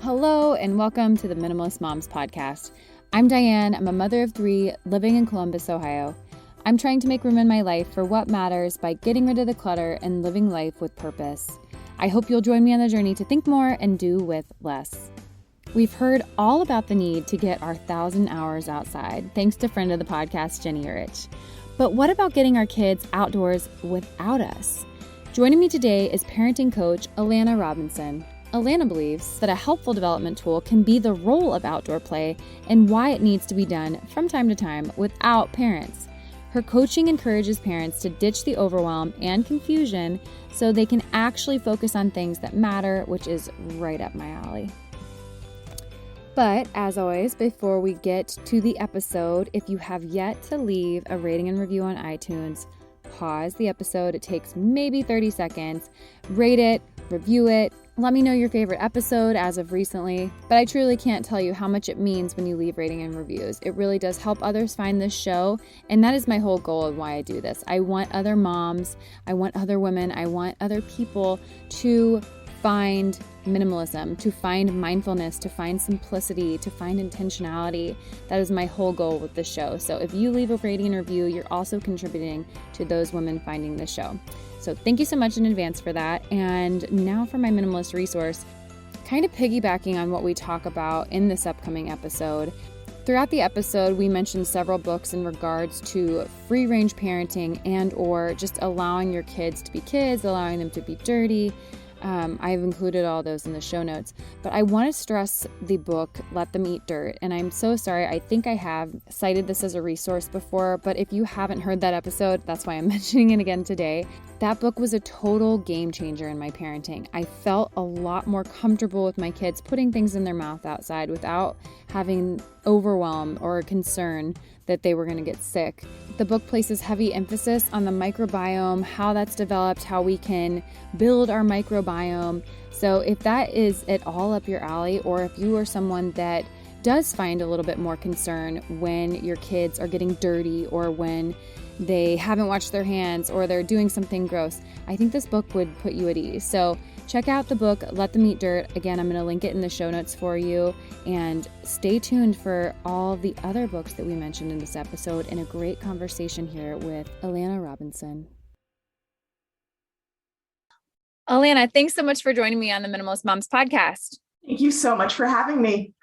Hello and welcome to the Minimalist Moms podcast. I'm Diane. I'm a mother of 3 living in Columbus, Ohio. I'm trying to make room in my life for what matters by getting rid of the clutter and living life with purpose. I hope you'll join me on the journey to think more and do with less. We've heard all about the need to get our 1,000 hours outside, thanks to friend of the podcast, Ginny Yurich. But what about getting our kids outdoors without us? Joining me today is parenting coach Allana Robinson. Alana believes that a helpful development tool can be the role of outdoor play and why it needs to be done from time to time without parents. Her coaching encourages parents to ditch the overwhelm and confusion so they can actually focus on things that matter, which is right up my alley. But as always, before we get to the episode, if you have yet to leave a rating and review on iTunes, pause the episode. It takes maybe 30 seconds. Rate it, review it. Let me know your favorite episode as of recently, but I truly can't tell you how much it means when you leave rating and reviews. It really does help others find this show, and that is my whole goal of why I do this. I want other moms, I want other women, I want other people to find minimalism, to find mindfulness, to find simplicity, to find intentionality. That is my whole goal with this show. So if you leave a rating and review, you're also contributing to those women finding this show. So thank you so much in advance for that. And now for my minimalist resource, kind of piggybacking on what we talk about in this upcoming episode. Throughout the episode, we mentioned several books in regards to free-range parenting and or just allowing your kids to be kids, allowing them to be dirty. I've included all those in the show notes, but I want to stress the book, Let Them Eat Dirt. And I'm so sorry. I think I have cited this as a resource before, but if you haven't heard that episode, that's why I'm mentioning it again today. That book was a total game changer in my parenting. I felt a lot more comfortable with my kids putting things in their mouth outside without having overwhelm or concern that they were going to get sick. The book places heavy emphasis on the microbiome, how that's developed, how we can build our microbiome. So if that is at all up your alley, or if you are someone that does find a little bit more concern when your kids are getting dirty or when they haven't washed their hands or they're doing something gross, I think this book would put you at ease. So check out the book, Let Them Eat Dirt. Again, I'm going to link it in the show notes for you. And stay tuned for all the other books that we mentioned in this episode and a great conversation here with Allana Robinson. Alana, thanks so much for joining me on the Minimalist Moms podcast. Thank you so much for having me.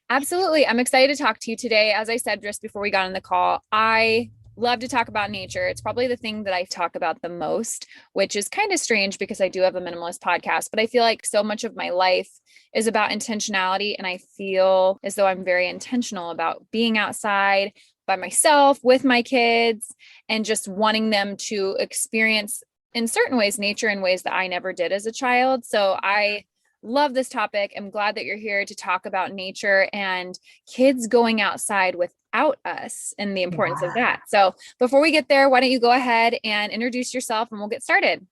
Absolutely. I'm excited to talk to you today. As I said just before we got on the call, I love to talk about nature. It's probably the thing that I talk about the most, which is kind of strange because I do have a minimalist podcast, but I feel like so much of my life is about intentionality. And I feel as though I'm very intentional about being outside by myself with my kids and just wanting them to experience in certain ways, nature in ways that I never did as a child. So I love this topic. I'm glad that you're here to talk about nature and kids going outside without us and the importance of that. So before we get there, why don't you go ahead and introduce yourself and we'll get started.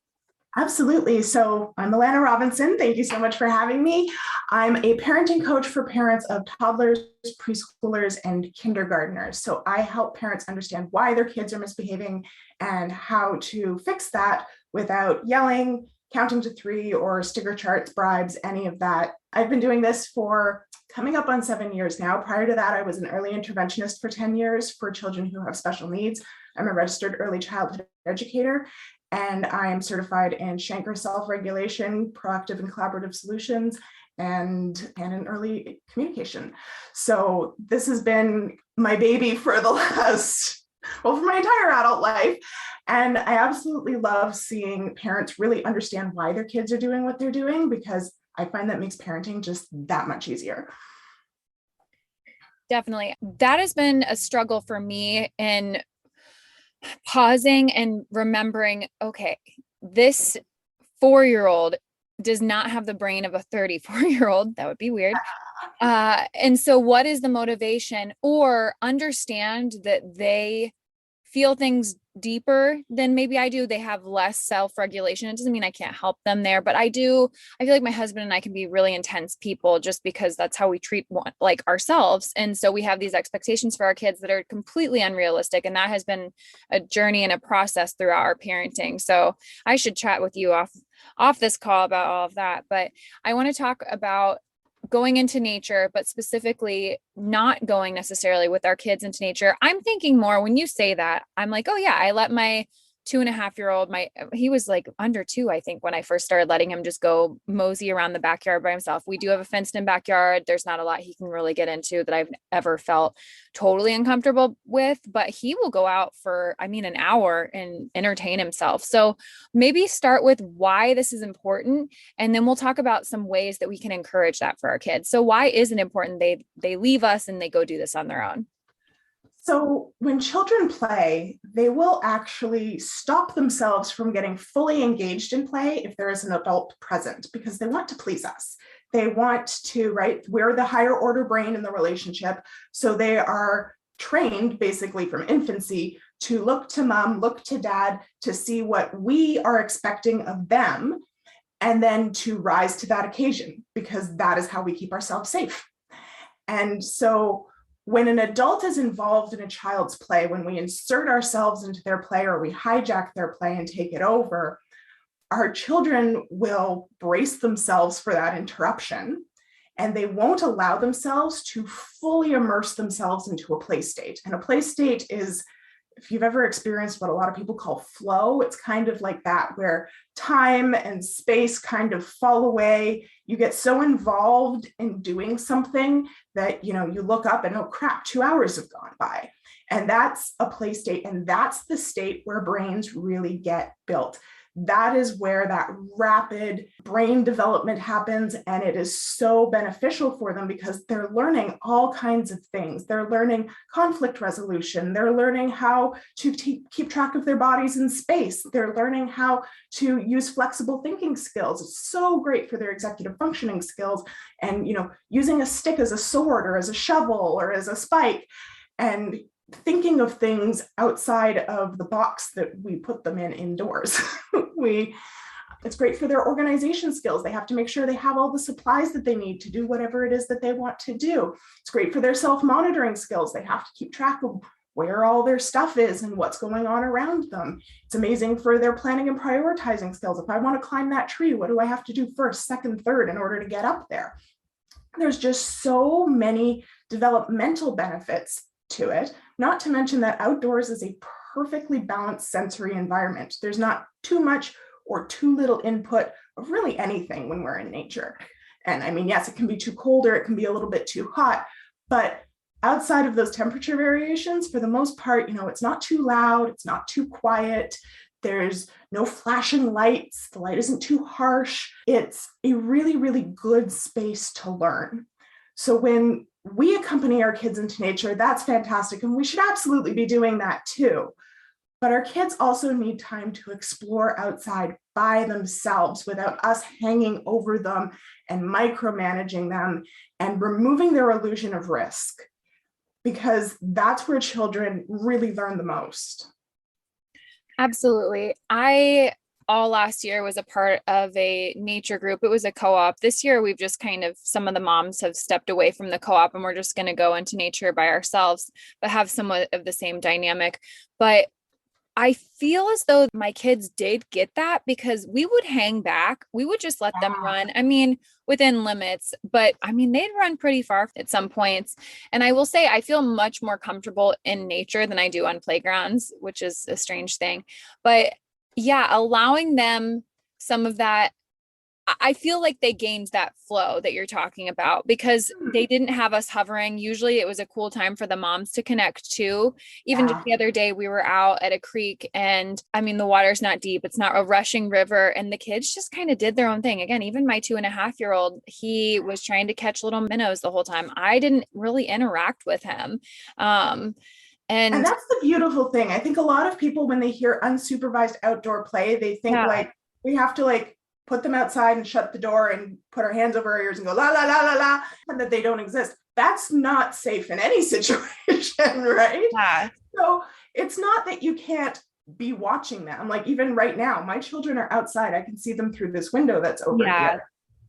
Absolutely. So I'm Allana Robinson. Thank you so much for having me. I'm a parenting coach for parents of toddlers, preschoolers, and kindergartners. So I help parents understand why their kids are misbehaving and how to fix that without yelling, counting to 3, or sticker charts, bribes, any of that. I've been doing this for coming up on 7 years now. Prior to that, I was an early interventionist for 10 years for children who have special needs. I'm a registered early childhood educator, and I am certified in Shanker self-regulation, proactive and collaborative solutions, and in early communication. So this has been my baby for the for my entire adult life. And I absolutely love seeing parents really understand why their kids are doing what they're doing, because I find that makes parenting just that much easier. Definitely. That has been a struggle for me in pausing and remembering, okay, this 4-year-old does not have the brain of a 34-year-old. That would be weird. And so what is the motivation? Or understand that they feel things deeper than maybe I do. They have less self-regulation. It doesn't mean I can't help them there, but I feel like my husband and I can be really intense people just because that's how we treat like ourselves. And so we have these expectations for our kids that are completely unrealistic. And that has been a journey and a process throughout our parenting. So I should chat with you off this call about all of that, but I want to talk about going into nature, but specifically not going necessarily with our kids into nature. I'm thinking more when you say that, I'm like, oh yeah, I let my 2.5-year-old, he was like under 2, I think, when I first started letting him just go mosey around the backyard by himself. We do have a fenced in backyard. There's not a lot he can really get into that I've ever felt totally uncomfortable with, but he will go out for, an hour and entertain himself. So maybe start with why this is important, and then we'll talk about some ways that we can encourage that for our kids. So why is it important they leave us and they go do this on their own? So when children play, they will actually stop themselves from getting fully engaged in play if there is an adult present, because they want to please us. They want to, right? We're the higher order brain in the relationship. So they are trained basically from infancy to look to mom, look to dad, to see what we are expecting of them, and then to rise to that occasion, because that is how we keep ourselves safe. And so when an adult is involved in a child's play, when we insert ourselves into their play or we hijack their play and take it over, our children will brace themselves for that interruption, and they won't allow themselves to fully immerse themselves into a play state. And a play state is, if you've ever experienced what a lot of people call flow, it's kind of like that, where time and space kind of fall away. You get so involved in doing something that, you look up and, oh crap, 2 hours have gone by. And that's a play state. And that's the state where brains really get built. That is where that rapid brain development happens. And it is so beneficial for them because they're learning all kinds of things. They're learning conflict resolution. They're learning how to keep track of their bodies in space. They're learning how to use flexible thinking skills. It's so great for their executive functioning skills. And, using a stick as a sword or as a shovel or as a spike, and thinking of things outside of the box that we put them in indoors. It's great for their organization skills. They have to make sure they have all the supplies that they need to do whatever it is that they want to do. It's great for their self-monitoring skills. They have to keep track of where all their stuff is and what's going on around them. It's amazing for their planning and prioritizing skills. If I want to climb that tree, what do I have to do first, second, third in order to get up there? There's just so many developmental benefits to it, not to mention that outdoors is a perfectly balanced sensory environment. There's not too much or too little input of really anything when we're in nature. And yes, it can be too cold or it can be a little bit too hot, but outside of those temperature variations, for the most part, it's not too loud, it's not too quiet. There's no flashing lights. The light isn't too harsh. It's a really, really good space to learn. So when we accompany our kids into nature, that's fantastic. And we should absolutely be doing that too. But our kids also need time to explore outside by themselves without us hanging over them and micromanaging them and removing their illusion of risk, because that's where children really learn the most. Absolutely. I all last year was a part of a nature group. It was a co-op. This year, we've just some of the moms have stepped away from the co-op and we're just going to go into nature by ourselves, but have somewhat of the same dynamic. But I feel as though my kids did get that because we would hang back. We would just let them run. Within limits, but they'd run pretty far at some points. And I will say, I feel much more comfortable in nature than I do on playgrounds, which is a strange thing. But yeah, allowing them some of that, I feel like they gained that flow that you're talking about because they didn't have us hovering. Usually it was a cool time for the moms to connect too. Even just the other day, we were out at a creek and the water's not deep. It's not a rushing river. And the kids just kind of did their own thing. Again, even my 2.5-year-old, he was trying to catch little minnows the whole time. I didn't really interact with him. And that's the beautiful thing. I think a lot of people, when they hear unsupervised outdoor play, they think we have to put them outside and shut the door and put our hands over our ears and go la la la la la, and that they don't exist. That's not safe in any situation, right? Yeah. So it's not that you can't be watching them. Even right now, my children are outside. I can see them through this window that's over here,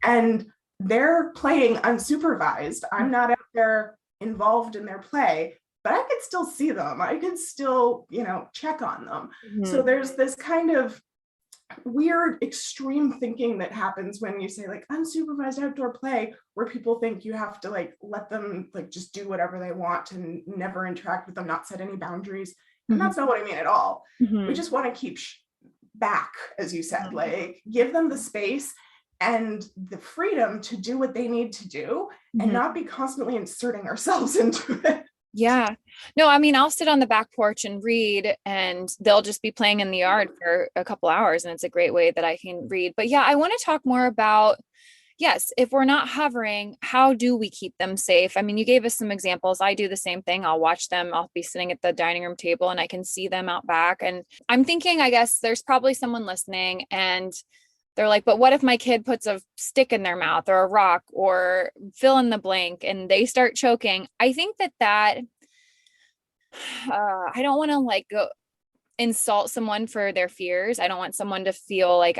and they're playing unsupervised. I'm not out there involved in their play, but I could still see them. I could still, check on them. Mm-hmm. So there's this kind of weird extreme thinking that happens when you say like unsupervised outdoor play, where people think you have to like let them like just do whatever they want and never interact with them, not set any boundaries. And that's not what I mean at all. We just want to keep back, as you said, like give them the space and the freedom to do what they need to do and not be constantly inserting ourselves into it. Yeah. No, I mean, I'll sit on the back porch and read, and they'll just be playing in the yard for a couple hours, and it's a great way that I can read. But yeah, I want to talk more about, yes, if we're not hovering, how do we keep them safe? I mean, you gave us some examples. I do the same thing. I'll watch them. I'll be sitting at the dining room table and I can see them out back. And I'm thinking, I guess there's probably someone listening and they're like, but what if my kid puts a stick in their mouth or a rock or fill in the blank and they start choking? I think that I don't want to like go insult someone for their fears. I don't want someone to feel like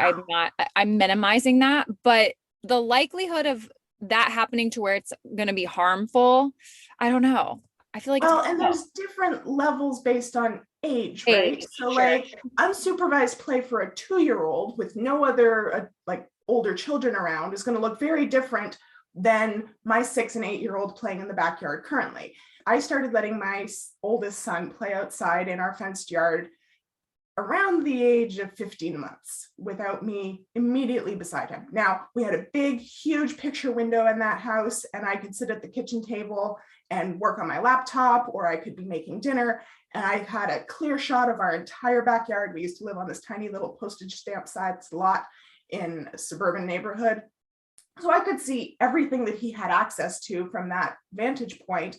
I'm minimizing that, but the likelihood of that happening to where it's going to be harmful, I don't know. I feel like, and there's different levels based on age, right? So like unsupervised play for a 2-year-old with no other like older children around is going to look very different than my 6 and 8-year-old playing in the backyard currently. I started letting my oldest son play outside in our fenced yard around the age of 15 months without me immediately beside him. Now, we had a big, huge picture window in that house, and I could sit at the kitchen table and work on my laptop, or I could be making dinner. And I had a clear shot of our entire backyard. We used to live on this tiny little postage stamp sized lot in a suburban neighborhood. So I could see everything that he had access to from that vantage point.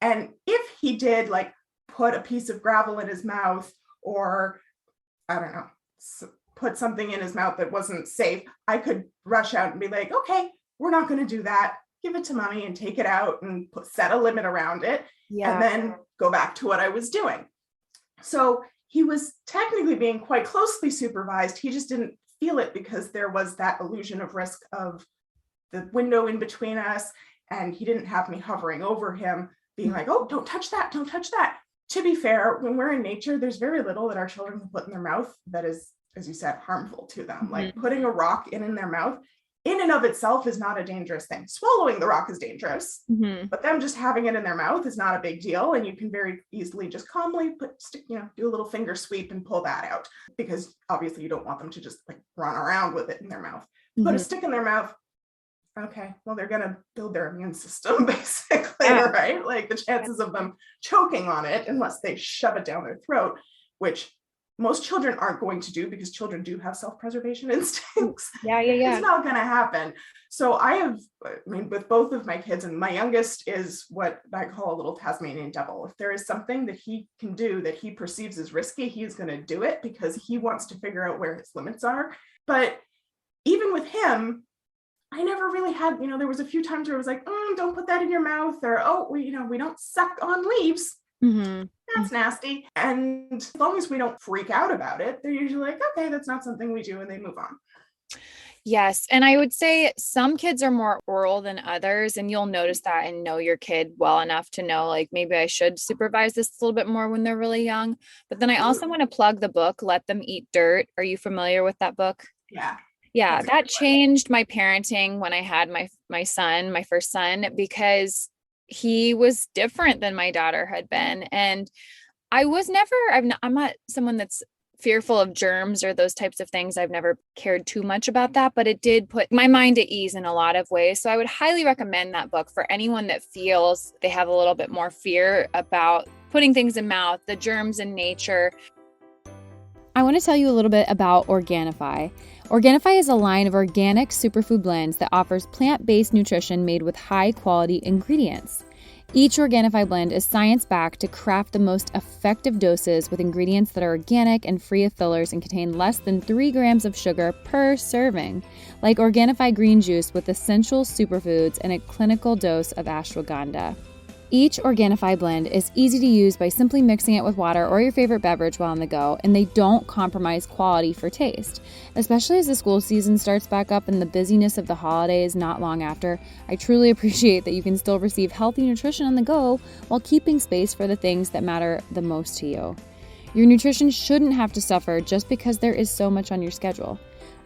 And if he did like put a piece of gravel in his mouth, or I don't know, put something in his mouth that wasn't safe, I could rush out and be like, okay, we're not going to do that. Give it to mommy and take it out and set a limit around it. And then go back to what I was doing. So he was technically being quite closely supervised. He just didn't feel it because there was that illusion of risk of the window in between us. And he didn't have me hovering over him, being like, oh, don't touch that. Don't touch that. To be fair, when we're in nature, there's very little that our children can put in their mouth that is, as you said, harmful to them. Like putting a rock in their mouth in and of itself is not a dangerous thing. Swallowing the rock is dangerous, but them just having it in their mouth is not a big deal. And you can very easily just calmly do a little finger sweep and pull that out, because obviously you don't want them to just like run around with it in their mouth. Put a stick in their mouth. Okay, well, they're going to build their immune system basically, right? Like the chances of them choking on it, unless they shove it down their throat, which most children aren't going to do because children do have self-preservation instincts. It's not going to happen. So with both of my kids, and my youngest is what I call a little Tasmanian devil. If there is something that he can do that he perceives as risky, he's going to do it because he wants to figure out where his limits are. But even with him, I never really had, there was a few times where I was like, don't put that in your mouth, or, we don't suck on leaves. That's nasty. And as long as we don't freak out about it, they're usually like, okay, that's not something we do, and they move on. Yes. And I would say some kids are more oral than others, and you'll notice that and know your kid well enough to know, like, maybe I should supervise this a little bit more when they're really young. But then I also want to plug the book, Let Them Eat Dirt. Are you familiar with that book? Yeah, that changed my parenting when I had my son, my first son, because he was different than my daughter had been. And I'm not someone that's fearful of germs or those types of things. I've never cared too much about that, but it did put my mind at ease in a lot of ways. So I would highly recommend that book for anyone that feels they have a little bit more fear about putting things in mouth, the germs in nature. I want to tell you a little bit about Organifi. Organifi is a line of organic superfood blends that offers plant-based nutrition made with high-quality ingredients. Each Organifi blend is science-backed to craft the most effective doses with ingredients that are organic and free of fillers and contain less than 3 grams of sugar per serving, like Organifi green juice with essential superfoods and a clinical dose of ashwagandha. Each Organifi blend is easy to use by simply mixing it with water or your favorite beverage while on the go, and they don't compromise quality for taste. Especially as the school season starts back up and the busyness of the holidays not long after, I truly appreciate that you can still receive healthy nutrition on the go while keeping space for the things that matter the most to you. Your nutrition shouldn't have to suffer just because there is so much on your schedule.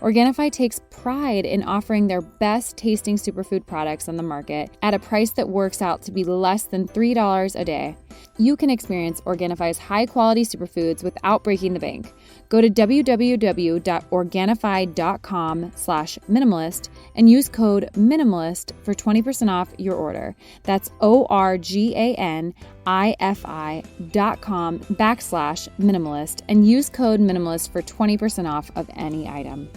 Organifi takes pride in offering their best tasting superfood products on the market at a price that works out to be less than $3 a day. You can experience Organifi's high-quality superfoods without breaking the bank. Go to www.organifi.com/minimalist and use code MINIMALIST for 20% off your order. That's ORGANIFI.com/minimalist and use code MINIMALIST for 20% off of any item.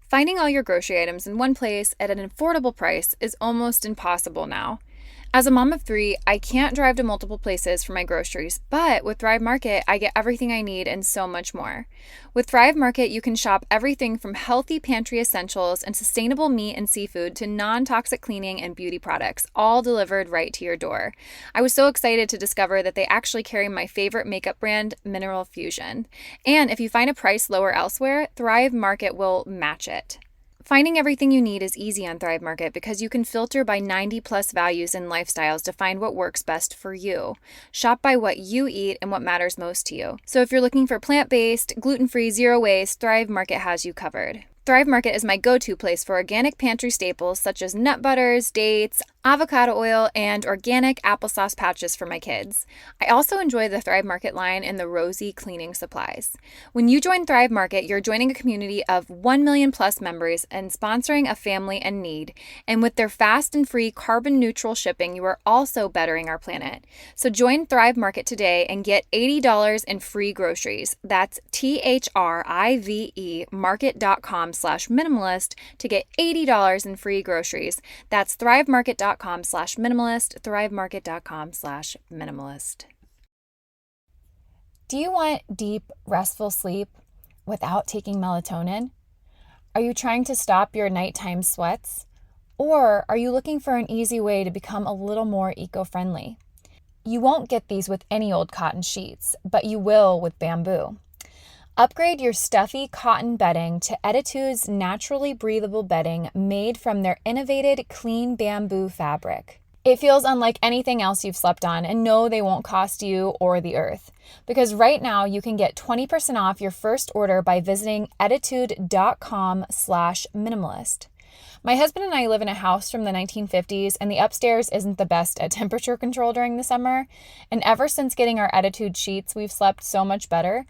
Finding all your grocery items in one place at an affordable price is almost impossible now. As a mom of 3, I can't drive to multiple places for my groceries, but with Thrive Market, I get everything I need and so much more. With Thrive Market, you can shop everything from healthy pantry essentials and sustainable meat and seafood to non-toxic cleaning and beauty products, all delivered right to your door. I was so excited to discover that they actually carry my favorite makeup brand, Mineral Fusion. And if you find a price lower elsewhere, Thrive Market will match it. Finding everything you need is easy on Thrive Market because you can filter by 90+ values and lifestyles to find what works best for you. Shop by what you eat and what matters most to you. So if you're looking for plant-based, gluten-free, zero waste, Thrive Market has you covered. Thrive Market is my go-to place for organic pantry staples such as nut butters, dates, avocado oil, and organic applesauce pouches for my kids. I also enjoy the Thrive Market line and the Rosie cleaning supplies. When you join Thrive Market, you're joining a community of 1 million plus members and sponsoring a family in need. And with their fast and free carbon neutral shipping, you are also bettering our planet. So join Thrive Market today and get $80 in free groceries. That's THRIVE market.com/minimalist to get $80 in free groceries. That's thrivemarket.com/minimalist, thrivemarket.com/minimalist. Do you want deep, restful sleep without taking melatonin? Are you trying to stop your nighttime sweats? Or are you looking for an easy way to become a little more eco-friendly? You won't get these with any old cotton sheets, but you will with bamboo. Upgrade your stuffy cotton bedding to Ettitude's naturally breathable bedding made from their innovative clean bamboo fabric. It feels unlike anything else you've slept on, and no, they won't cost you or the earth. Because right now you can get 20% off your first order by visiting ettitude.com/minimalist. My husband and I live in a house from the 1950s, and the upstairs isn't the best at temperature control during the summer. And ever since getting our Ettitude sheets, we've slept so much better.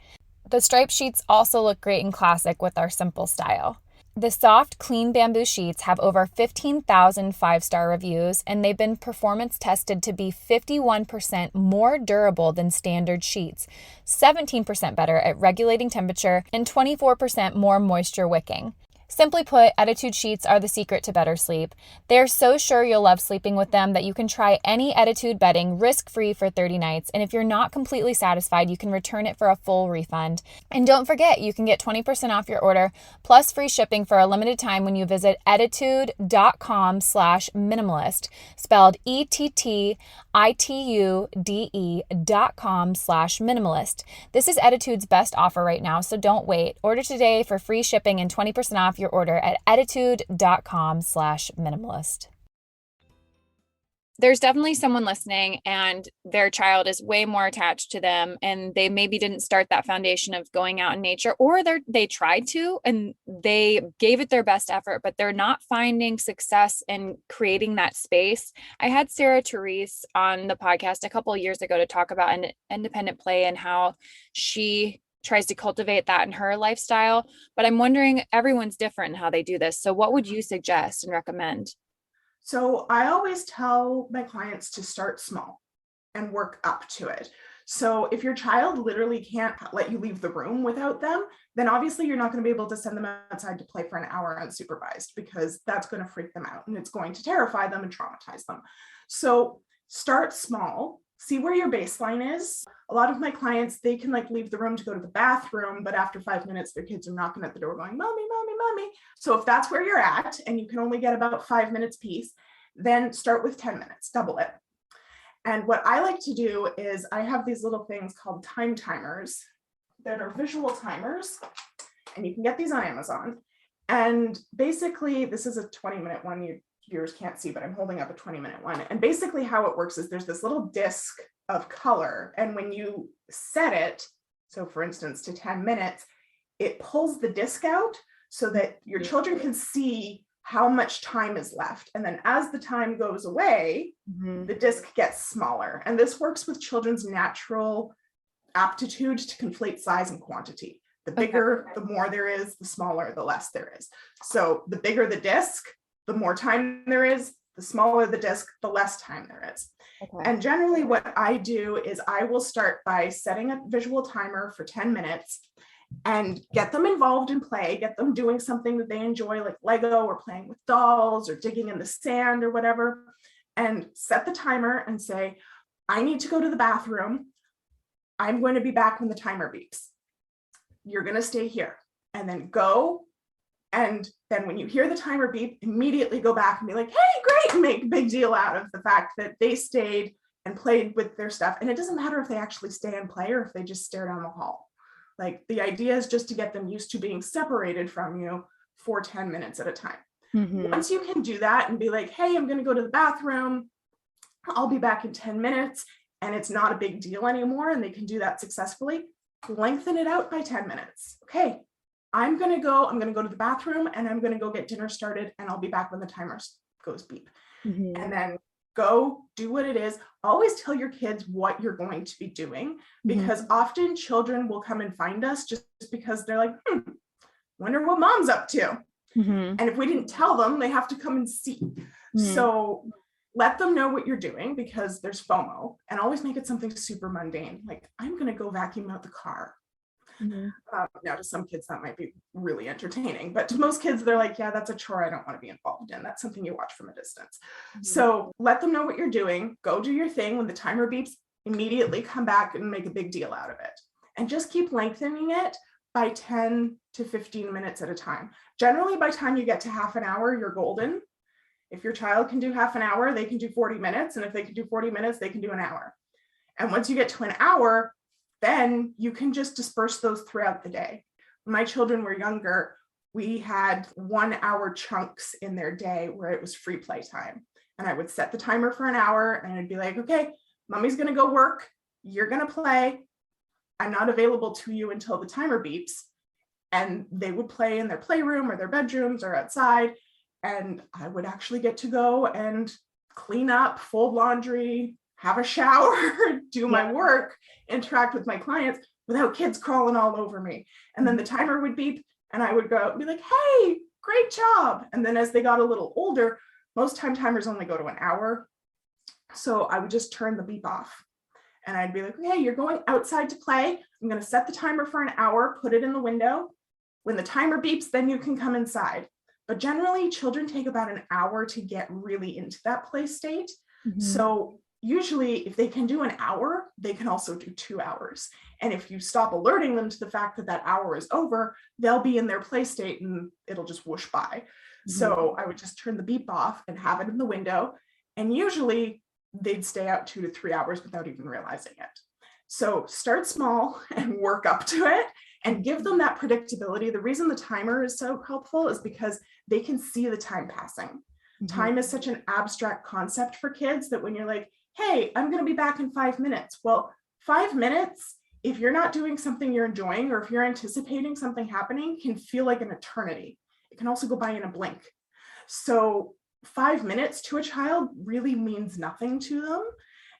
The striped sheets also look great and classic with our simple style. The soft, clean bamboo sheets have over 15,000 five-star reviews, and they've been performance tested to be 51% more durable than standard sheets, 17% better at regulating temperature, and 24% more moisture wicking. Simply put, Ettitude sheets are the secret to better sleep. They're so sure you'll love sleeping with them that you can try any Ettitude bedding risk-free for 30 nights. And if you're not completely satisfied, you can return it for a full refund. And don't forget, you can get 20% off your order plus free shipping for a limited time when you visit ettitude.com/minimalist, spelled ETTITUDE.com/minimalist. This is Ettitude's best offer right now, so don't wait. Order today for free shipping and 20% off your order at ettitude.com/minimalist. There's definitely someone listening and their child is way more attached to them, and they maybe didn't start that foundation of going out in nature, or they tried to and they gave it their best effort, but they're not finding success in creating that space. I had Sarah Therese on the podcast a couple of years ago to talk about an independent play and how she tries to cultivate that in her lifestyle. But I'm wondering, everyone's different in how they do this. So what would you suggest and recommend? So I always tell my clients to start small and work up to it. So if your child literally can't let you leave the room without them, then obviously you're not going to be able to send them outside to play for an hour unsupervised, because that's going to freak them out and it's going to terrify them and traumatize them. So start small. See where your baseline is. A lot of my clients, they can leave the room to go to the bathroom, but after 5 minutes, their kids are knocking at the door going, "Mommy, mommy, mommy." So if that's where you're at and you can only get about 5 minutes piece, then start with 10 minutes, double it. And what I like to do is I have these little things called time timers that are visual timers, and you can get these on Amazon. And basically, this is a 20-minute one. You viewers can't see, but I'm holding up a 20-minute one. And basically how it works is there's this little disc of color. And when you set it, so for instance, to 10 minutes, it pulls the disc out so that your children can see how much time is left. And then as the time goes away, the disc gets smaller. And this works with children's natural aptitude to conflate size and quantity. The bigger, the more there is, the smaller, the less there is. So the bigger the disc, the more time there is, the smaller the disc, the less time there is. And generally what I do is I will start by setting a visual timer for 10 minutes and get them involved in play, get them doing something that they enjoy, like Lego or playing with dolls or digging in the sand or whatever, and set the timer and say, I need to go to the bathroom. I'm going to be back when the timer beeps. You're going to stay here, and then go. And then when you hear the timer beep, immediately go back and be like, hey, great, and make a big deal out of the fact that they stayed and played with their stuff. And it doesn't matter if they actually stay and play or if they just stare down the hall. Like, the idea is just to get them used to being separated from you for 10 minutes at a time. Once you can do that and be like, hey, I'm going to go to the bathroom, I'll be back in 10 minutes, and it's not a big deal anymore, and they can do that successfully, lengthen it out by 10 minutes. Okay, I'm going to go to the bathroom, and I'm going to go get dinner started, and I'll be back when the timer goes beep. And then go do what it is. Always tell your kids what you're going to be doing, because often children will come and find us just because they're like, wonder what mom's up to. And if we didn't tell them, they have to come and see. So let them know what you're doing, because there's FOMO, and always make it something super mundane. Like, I'm going to go vacuum out the car. Now to some kids that might be really entertaining, but to most kids, they're like, yeah, that's a chore I don't want to be involved in. That's something you watch from a distance. So let them know what you're doing. Go do your thing. When the timer beeps, immediately come back and make a big deal out of it. And just keep lengthening it by 10 to 15 minutes at a time. Generally, by the time you get to half an hour, you're golden. If your child can do half an hour, they can do 40 minutes. And if they can do 40 minutes, they can do an hour. And once you get to an hour, then you can just disperse those throughout the day. When my children were younger, we had 1 hour chunks in their day where it was free play time. And I would set the timer for an hour, and I'd be like, okay, mommy's going to go work. You're going to play. I'm not available to you until the timer beeps. And they would play in their playroom or their bedrooms or outside. And I would actually get to go and clean up, fold laundry, have a shower, do my work, interact with my clients without kids crawling all over me. And then the timer would beep, and I would go and be like, hey, great job. And then as they got a little older, most timers only go to an hour. So I would just turn the beep off. And I'd be like, okay, you're going outside to play. I'm going to set the timer for an hour, put it in the window. When the timer beeps, then you can come inside. But generally, children take about an hour to get really into that play state. So usually, if they can do an hour, they can also do 2 hours. And if you stop alerting them to the fact that that hour is over, they'll be in their play state and it'll just whoosh by. So I would just turn the beep off and have it in the window. And usually they'd stay out 2 to 3 hours without even realizing it. So start small and work up to it, and give them that predictability. The reason the timer is so helpful is because they can see the time passing. Time is such an abstract concept for kids that when you're like, hey, I'm going to be back in 5 minutes. Well, 5 minutes, if you're not doing something you're enjoying, or if you're anticipating something happening, can feel like an eternity. It can also go by in a blink. So 5 minutes to a child really means nothing to them.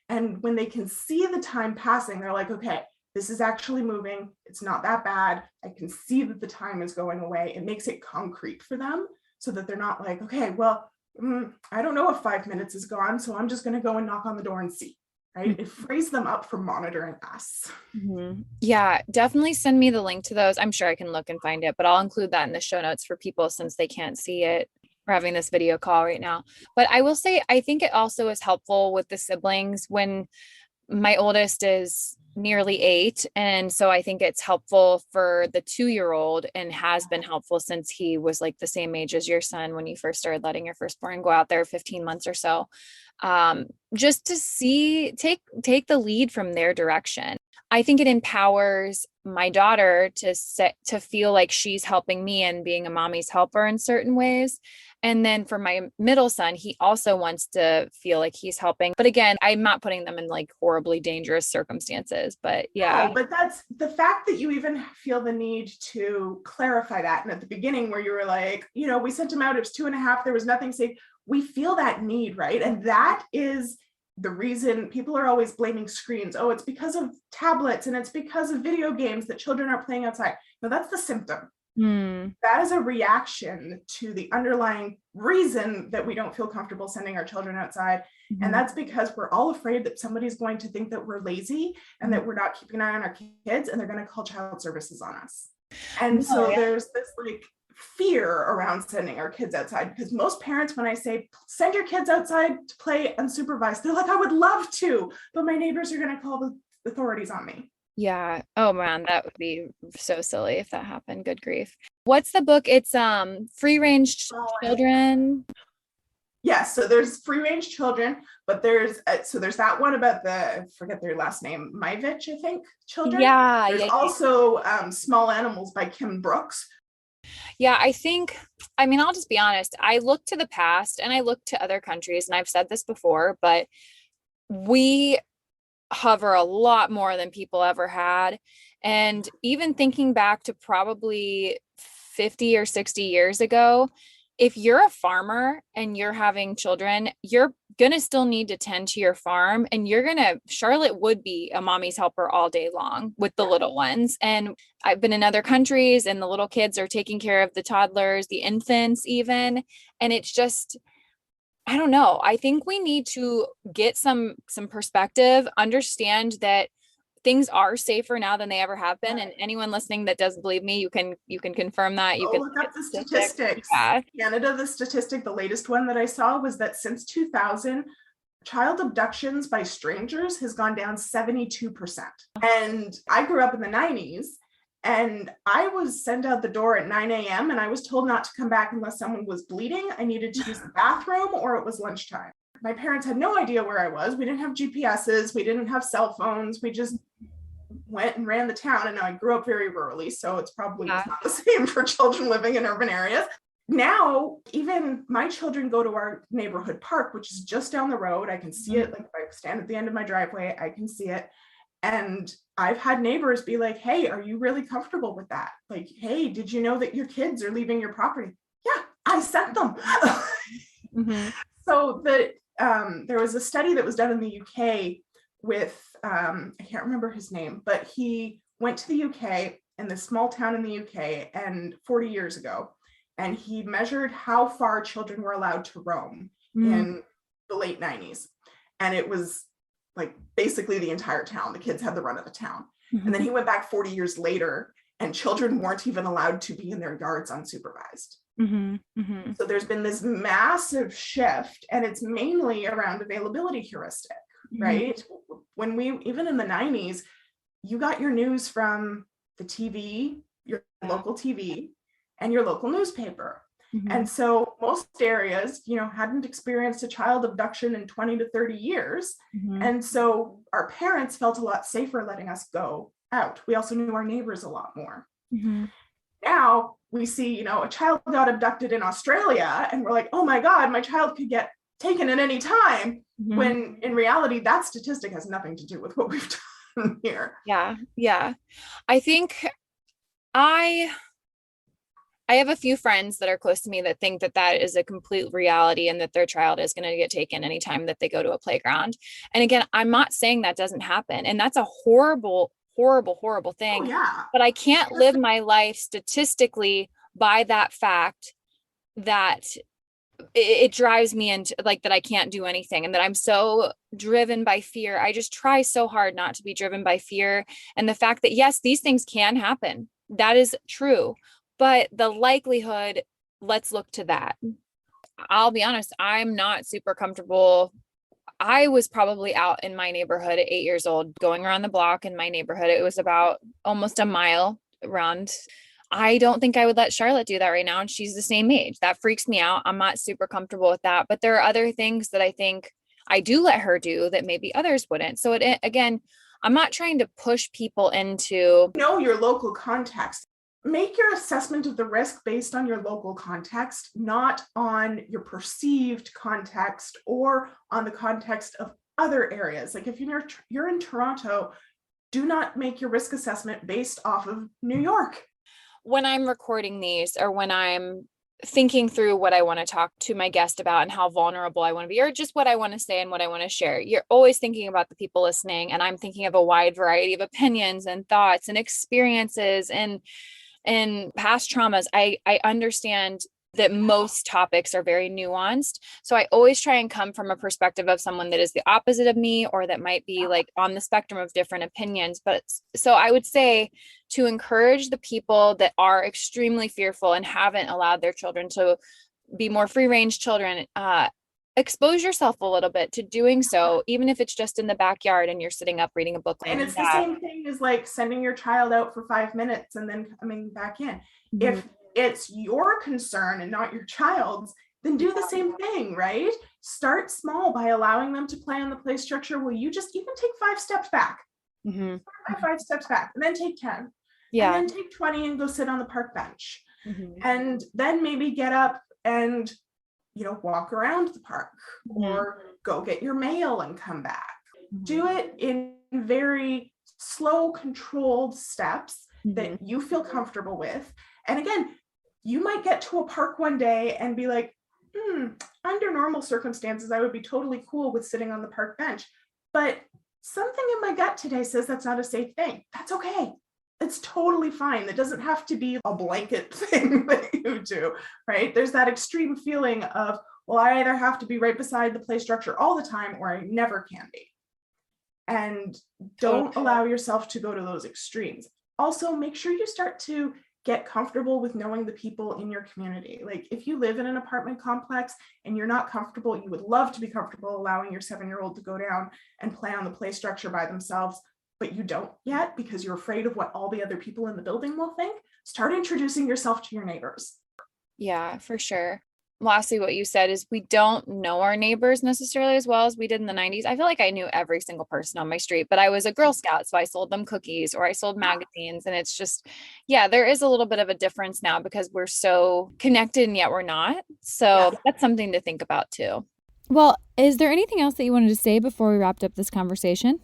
And when they can see the time passing, they're like, okay, this is actually moving. It's not that bad. I can see that the time is going away. It makes it concrete for them so that they're not like, okay, well, I don't know if 5 minutes is gone, so I'm just going to go and knock on the door and see. Right? It frees them up for monitoring us. Yeah, definitely send me the link to those. I'm sure I can look and find it, but I'll include that in the show notes for people since they can't see it. We're having this video call right now. But I will say, I think it also is helpful with the siblings when my oldest is nearly 8. And so I think it's helpful for the 2-year-old, and has been helpful since he was like the same age as your son when you first started letting your firstborn go out there 15 months or so. Just to see, take the lead from their direction. I think it empowers my daughter to feel like she's helping me and being a mommy's helper in certain ways. And then for my middle son, he also wants to feel like he's helping. But again, I'm not putting them in like horribly dangerous circumstances, but yeah. No, but that's the fact that you even feel the need to clarify that. And at the beginning where you were like, we sent him out, it was 2.5, there was nothing safe. We feel that need, right? And that is the reason people are always blaming screens. Oh, it's because of tablets and it's because of video games that children are playing outside. No, that's the symptom. That is a reaction to the underlying reason that we don't feel comfortable sending our children outside. And that's because we're all afraid that somebody's going to think that we're lazy and that we're not keeping an eye on our kids, and they're going to call child services on us. And so there's this like fear around sending our kids outside, because most parents, when I say send your kids outside to play unsupervised, they're like, I would love to, but my neighbors are going to call the authorities on me. Yeah. Oh man, that would be so silly if that happened. Good grief. What's the book? It's Free Range Children. Yes, so there's Free Range Children, but there's that one about I forget their last name, Mivich, I think, children. Yeah. There's also Small Animals by Kim Brooks. Yeah, I'll just be honest. I look to the past and I look to other countries, and I've said this before, but we hover a lot more than people ever had. And even thinking back to probably 50 or 60 years ago, if you're a farmer and you're having children, you're going to still need to tend to your farm, and Charlotte would be a mommy's helper all day long with the little ones. And I've been in other countries and the little kids are taking care of the toddlers, the infants even. And it's just, I don't know. I think we need to get some perspective, understand that things are safer now than they ever have been. And anyone listening that doesn't believe me, you can confirm that. You can look up the statistics. Yeah. Canada, the latest one that I saw was that since 2000, child abductions by strangers has gone down 72%. And I grew up in the 90s. And I was sent out the door at 9 a.m. and I was told not to come back unless someone was bleeding. I needed to use the bathroom or it was lunchtime. My parents had no idea where I was. We didn't have GPSs. We didn't have cell phones. We just went and ran the town. And now I grew up very rurally, so it's probably not the same for children living in urban areas. Now, even my children go to our neighborhood park, which is just down the road. I can see it. Like if I stand at the end of my driveway, I can see it. And I've had neighbors be like, hey, are you really comfortable with that? Like, hey, did you know that your kids are leaving your property? Yeah, I sent them. So there was a study that was done in the UK with, I can't remember his name, but he went to the UK in this small town in the UK and 40 years ago, and he measured how far children were allowed to roam in the late 90s. And it was like basically the entire town. The kids had the run of the town. And then he went back 40 years later and children weren't even allowed to be in their yards unsupervised. So there's been this massive shift, and it's mainly around availability heuristic, right? When even in the 90s, you got your news from the TV, your local TV, and your local newspaper. And so most areas, hadn't experienced a child abduction in 20 to 30 years. And so our parents felt a lot safer letting us go out. We also knew our neighbors a lot more. Now we see, a child got abducted in Australia and we're like, oh my God, my child could get taken at any time. When in reality, that statistic has nothing to do with what we've done here. Yeah. I think I have a few friends that are close to me that think that is a complete reality and that their child is going to get taken anytime that they go to a playground. And again, I'm not saying that doesn't happen. And that's a horrible, horrible, horrible thing. But I can't live my life statistically by that fact that it drives me into like that I can't do anything and that I'm so driven by fear. I just try so hard not to be driven by fear. And the fact that, yes, these things can happen. That is true. But the likelihood, let's look to that. I'll be honest, I'm not super comfortable. I was probably out in my neighborhood at 8 years old, going around the block in my neighborhood. It was about almost a mile around. I don't think I would let Charlotte do that right now. And she's the same age. That freaks me out. I'm not super comfortable with that. But there are other things that I think I do let her do that maybe others wouldn't. So again, I'm not trying to push people into know your local context. Make your assessment of the risk based on your local context, not on your perceived context or on the context of other areas. Like if you're in Toronto, do not make your risk assessment based off of New York. When I'm recording these or when I'm thinking through what I want to talk to my guest about and how vulnerable I want to be, or just what I want to say and what I want to share, you're always thinking about the people listening. And I'm thinking of a wide variety of opinions and thoughts and experiences and past traumas. I understand that most topics are very nuanced. So I always try and come from a perspective of someone that is the opposite of me, or that might be like on the spectrum of different opinions. But so I would say to encourage the people that are extremely fearful and haven't allowed their children to be more free range children, expose yourself a little bit to doing so, even if it's just in the backyard and you're sitting up reading a book. And it's the same thing as like sending your child out for 5 minutes and then coming back in. Mm-hmm. If it's your concern and not your child's, then do the same thing, right? Start small by allowing them to play on the play structure. Will you just even take 5 steps back? Mm-hmm. Start by 5 steps back, and then take 10. Yeah. And then take 20 and go sit on the park bench. Mm-hmm. And then maybe get up and walk around the park, mm-hmm. or go get your mail and come back. Mm-hmm. Do it in very slow, controlled steps, mm-hmm. that you feel comfortable with. And again, you might get to a park one day and be like, under normal circumstances, I would be totally cool with sitting on the park bench. But something in my gut today says that's not a safe thing. That's okay. It's totally fine. It doesn't have to be a blanket thing that you do, right? There's that extreme feeling of, well, I either have to be right beside the play structure all the time or I never can be. And don't allow yourself to go to those extremes. Also, make sure you start to get comfortable with knowing the people in your community. Like if you live in an apartment complex and you're not comfortable, you would love to be comfortable allowing your 7-year-old to go down and play on the play structure by themselves, but you don't yet because you're afraid of what all the other people in the building will think, start introducing yourself to your neighbors. Yeah, for sure. Lastly, what you said is we don't know our neighbors necessarily as well as we did in the 90s. I feel like I knew every single person on my street, but I was a Girl Scout, so I sold them cookies or I sold magazines. And it's just, yeah, there is a little bit of a difference now because we're so connected and yet we're not. So that's something to think about too. Well, is there anything else that you wanted to say before we wrapped up this conversation?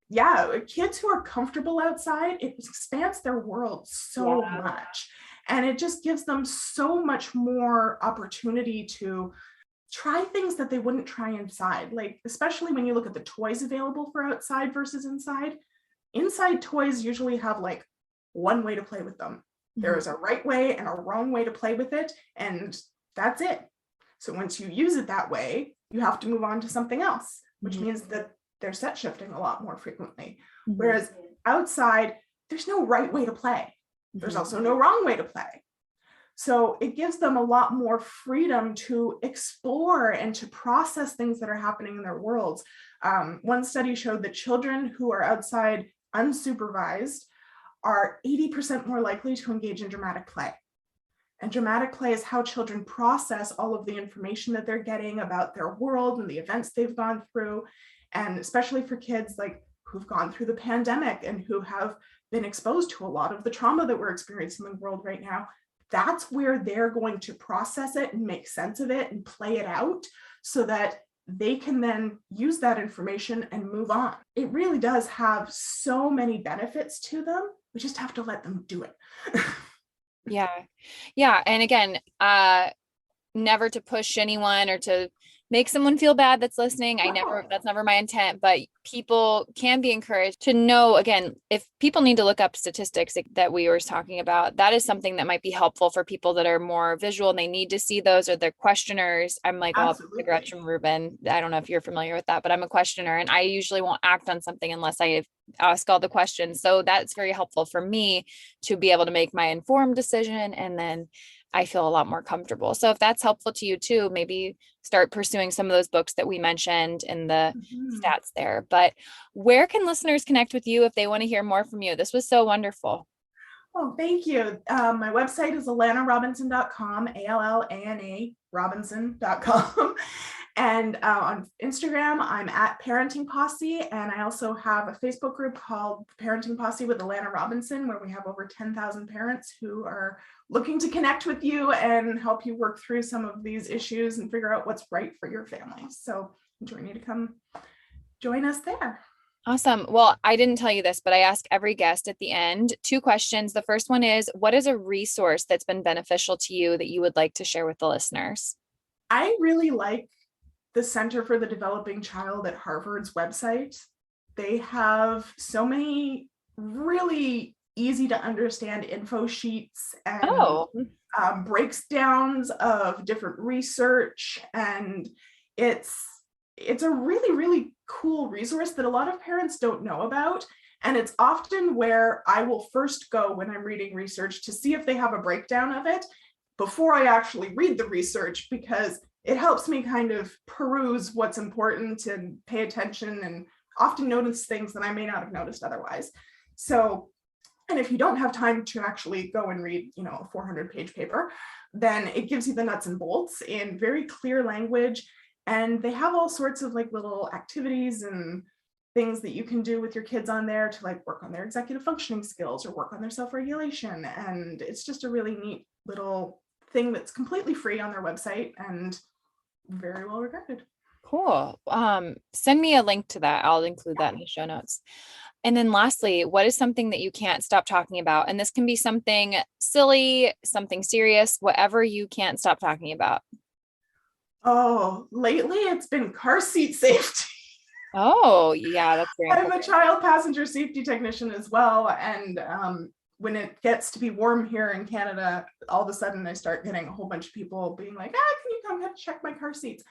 Yeah, kids who are comfortable outside, it expands their world so much. And it just gives them so much more opportunity to try things that they wouldn't try inside. Like, especially when you look at the toys available for outside versus inside. Inside toys usually have like one way to play with them. Mm-hmm. There is a right way and a wrong way to play with it. And that's it. So once you use it that way, you have to move on to something else, which mm-hmm. means that they're set shifting a lot more frequently. Mm-hmm. Whereas outside, there's no right way to play. There's also no wrong way to play. So it gives them a lot more freedom to explore and to process things that are happening in their worlds. One study showed that children who are outside unsupervised are 80% more likely to engage in dramatic play. And dramatic play is how children process all of the information that they're getting about their world and the events they've gone through. And especially for kids like who've gone through the pandemic and who have been exposed to a lot of the trauma that we're experiencing in the world right now, that's where they're going to process it and make sense of it and play it out so that they can then use that information and move on. It really does have so many benefits to them. We just have to let them do it. Yeah. And again, never to push anyone or to make someone feel bad that's listening. That's never my intent, but people can be encouraged to know, again, if people need to look up statistics that we were talking about, that is something that might be helpful for people that are more visual and they need to see those, or they're questioners. I'm like, well, cigarettes from Ruben. I don't know if you're familiar with that, but I'm a questioner and I usually won't act on something unless I ask all the questions. So that's very helpful for me to be able to make my informed decision. And then I feel a lot more comfortable. So if that's helpful to you too, maybe start pursuing some of those books that we mentioned in the stats there. But where can listeners connect with you if they want to hear more from you? This was so wonderful. Oh, thank you. My website is allanarobinson.com, ALLANA Robinson.com. And on Instagram, I'm at Parenting Posse. And I also have a Facebook group called Parenting Posse with Allana Robinson, where we have over 10,000 parents who are looking to connect with you and help you work through some of these issues and figure out what's right for your family. So I'm joining you to come join us there. Awesome. Well, I didn't tell you this, but I ask every guest at the end 2 questions. The first one is, what is a resource that's been beneficial to you that you would like to share with the listeners? I really like the Center for the Developing Child at Harvard's website. They have so many really easy to understand info sheets and breakdowns of different research. And it's a really, really cool resource that a lot of parents don't know about. And it's often where I will first go when I'm reading research to see if they have a breakdown of it before I actually read the research, because it helps me kind of peruse what's important and pay attention and often notice things that I may not have noticed otherwise. So, and if you don't have time to actually go and read, a 400-page paper, then it gives you the nuts and bolts in very clear language. And they have all sorts of little activities and things that you can do with your kids on there to work on their executive functioning skills or work on their self-regulation. And it's just a really neat little thing that's completely free on their website and very well regarded. Cool. Send me a link to that. I'll include that in the show notes. And then lastly, what is something that you can't stop talking about? And this can be something silly, something serious, whatever you can't stop talking about. Oh, lately it's been car seat safety. Oh, yeah, that's very important. I'm a child passenger safety technician as well. And when it gets to be warm here in Canada, all of a sudden I start getting a whole bunch of people being like, can you come check my car seats?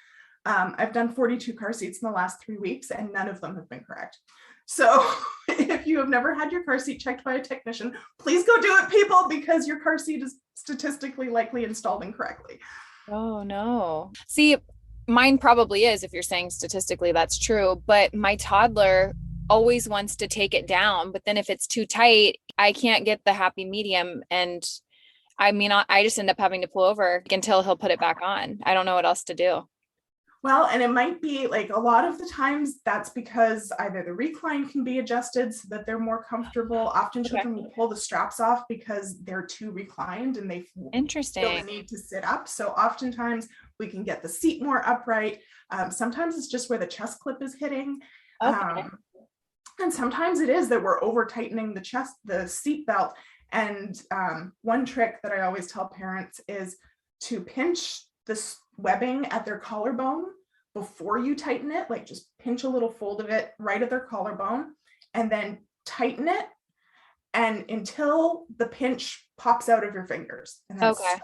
I've done 42 car seats in the last 3 weeks and none of them have been correct. So if you have never had your car seat checked by a technician, please go do it, people, because your car seat is statistically likely installed incorrectly. Oh, no. See, mine probably is, if you're saying statistically that's true, but my toddler always wants to take it down. But then if it's too tight, I can't get the happy medium. And I mean, I just end up having to pull over until he'll put it back on. I don't know what else to do. Well, and it might be a lot of the times that's because either the recline can be adjusted so that they're more comfortable. Often children will pull the straps off because they're too reclined and they feel the need to sit up. So oftentimes we can get the seat more upright. Sometimes it's just where the chest clip is hitting. And sometimes it is that we're over tightening the seat belt. And one trick that I always tell parents is to pinch the webbing at their collarbone before you tighten it, just pinch a little fold of it right at their collarbone and then tighten it and until the pinch pops out of your fingers. And then stop.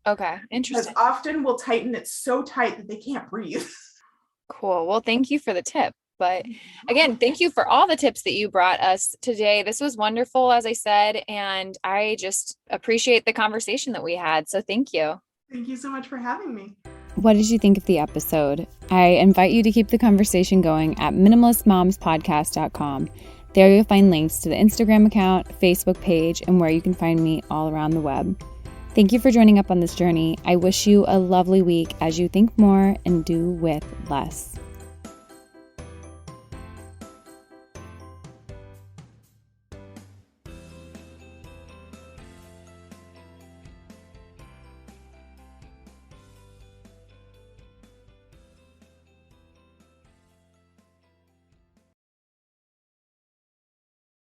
Okay. Interesting. Because often we'll tighten it so tight that they can't breathe. Cool. Well, thank you for the tip. But again, thank you for all the tips that you brought us today. This was wonderful, as I said, and I just appreciate the conversation that we had. So thank you. Thank you so much for having me. What did you think of the episode? I invite you to keep the conversation going at minimalistmomspodcast.com. There you'll find links to the Instagram account, Facebook page, and where you can find me all around the web. Thank you for joining up on this journey. I wish you a lovely week as you think more and do with less.